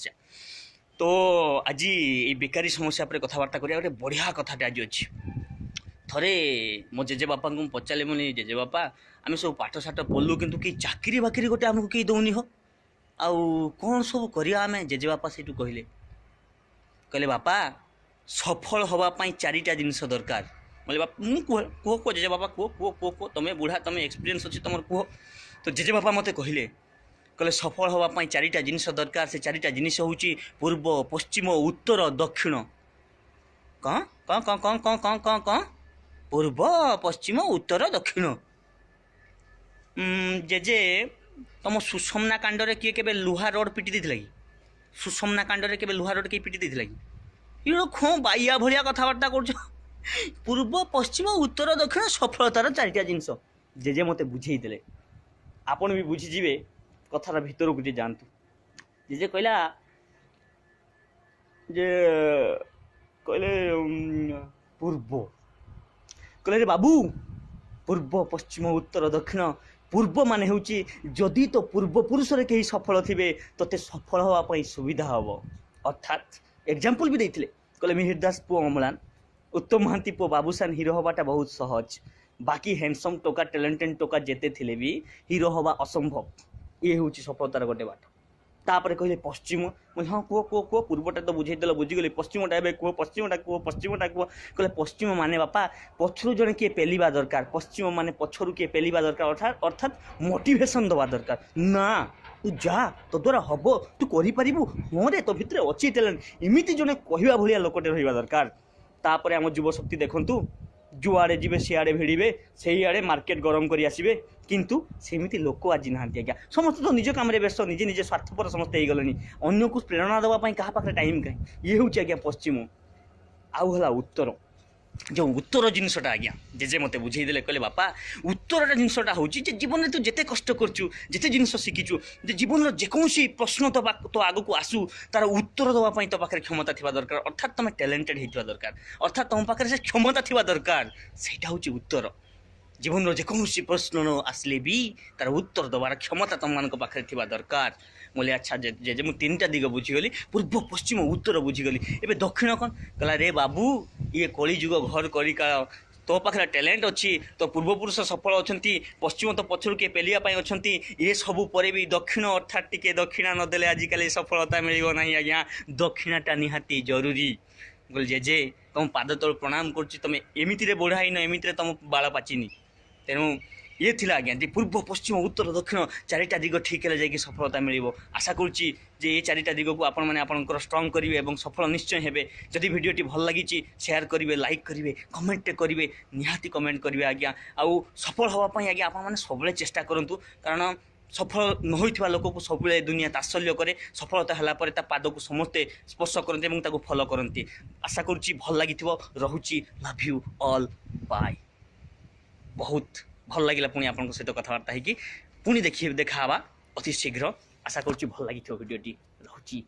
समस्या। तो आज ये बेकारी समस्या पर कथबार्ता करिया गोटे बढ़िया कथाटे आज अच्छी। थरे मो जेजे बापा को पचारे मुझे जेजे बापा आम सब पाठ साठ पढ़लु कितु कि चाकरी बाकरी गोटे आमको कहीं दौनी हो आउ कौन सब करिया आम जेजे बापा से कहले कहले बापा सफल होगापाई चारिटा जिनस दरकार। बोले बापा मुझे कह कह कह जेजे बापा कह कह कह कह तुम्हें बुढ़ा तुम्हें एक्सपीरियंस अच्छी तुम कह। तो जेजे बापा मते कहले कहले सफल होगापाई चारिटा जिनस दरकार। से चारिटा जिनिस हूँ पूर्व पश्चिम उत्तर दक्षिण। कौन कौन कौन कौन कौन कौन कौन कौन पूर्व पश्चिम उत्तर दक्षिण। जेजे तुम सुषमना कांड किए के लुहा रड पिटी देथिला कि सुषमना कांड के लुहा रड किए पिटी देथिला कि ये खो बाइया भलिया कथबार्ता कर पूर्व पश्चिम उत्तर दक्षिण सफलतार चारिटा जिनस। जेजे मते बुझे देले आपण भी बुझीजे कथार भितर को जातु। जेजे कहला जे कहले पूर्व कहले रे बाबू पूर्व पश्चिम उत्तर दक्षिण पूर्व माने हूँ जदि तो पूर्व पुरुष कहीं सफल थे तोते सफल होगापाई सुविधा हम। अर्थात एग्जाम्पल भी देते कहले मिहिर दास पुओ अमलान उत्तम महांती पुओ बाबूसान हिरो हवाटा बहुत सहज। बाकी हैंडसम टोका टैलेंटेड टोका जेते थिले भी हिरो हवा असंभव। ये हूँ सफलतार गोटे बाट। तापर कहले पश्चिम हाँ कह कह कह पूर्वटा तो बुझेदेल बुझीगली पश्चिमटा ए कह पश्चिमटा कह पश्चिमटा कह। कहले पश्चिम माने बापा पछरु जड़े किए पेलिबा दरकार। पश्चिम माने पछरु किए पेलिबा दरकार अर्थात मोटिवेशन दवा दरकार। ना तू जा तो द्वारा हम तू करू हाँ रे तो भितर अच्छी टैलेंट इमिति जड़े कहवा भाया लोकटे रहा दरकार। तापर आम युवशक्ति देखु जुआड़े जी सियाड़े भिड़े से आड़े मार्केट गरम कर आसबे किंतु सेमती लोक आज ना आज्ञा समस्त तो निज काम व्यस्त निजे निजे स्वार्थपर समस्त हो गले अन्न को प्रेरणा देवाई क्या पाखे टाइम कहीं। ये हूँ आज्ञा पश्चिम आउ है उत्तर जो उत्तर जिनसटा आज्ञा जेजे मते बुझेदेले कहले बापा उत्तरटा जिनसटा हूँ जीवन में तू जिते कष्ट करचु जिते जिनस शिखिचु जीवन जेकोसी प्रश्न तो आग को आसू तार उत्तर देवाई तो पाखे क्षमता थी दरकार। अर्थात तुम टैलेंटेड होता दरकार अर्थात तुम पाखे से क्षमता थी दरकार। सेटा हूँ उत्तर जीवन जेकोसी प्रश्न आसले भी तार उत्तर देवार क्षमता तुम मान पाखे थी दरकार। बोले अच्छा जे मुझे तीन टा दिग बुझीगली पूर्व पश्चिम उत्तर बुझीगली एवं दक्षिण कौन कहला रे बाबू ये कली जुग घर करिका तो पाखे टैलेंट अच्छी तो पूर्वपुरुष सफल अच्छा पश्चिम तो पछर किए पेलियापाई अच्छा ये सबू पर भी दक्षिण अर्थात टिके दक्षिणा नदेले आजिकल सफलता मिल ना आज्ञा दक्षिणाटा निहाती जरूरी। बोले जेजे तुम पाद तल प्रणाम कर तुम एमती बढ़ाइन एमती तुम बाल पाचिनी तेणु ये थिला आज्ञा जे पूर्व पश्चिम उत्तर दक्षिण चारिटा दिग ठीक है जाकि सफलता मिल। आशा करुच्ची जे ये चारिटा दिग को आपण मैंने आपंकर स्ट्रंग करेंगे और सफल निश्चय हेबे। जदि भिडियोटी भल लगी शेयर करेंगे लाइक करेंगे कमेंट करेंगे निहाती कमेंट करेंगे आज्ञा आउ सफल होगापाई आज्ञा आप मैंने सब चेष्टा करूँ कारण सफल न होइथिबा लोक को सब दुनिया तात्सल्य करे सफलता हला परे ता पाद को समस्ते स्पर्श करते और ताको फॉलो करते। आशा करुच्ची भल लगी रहुची लव यू ऑल बाय। बहुत भल लगे पुणी आपन सहित कथबार्ता है कि पुणी देखा अति शीघ्र। आशा करुच्ची भल लगी भिडियोटी रहुची।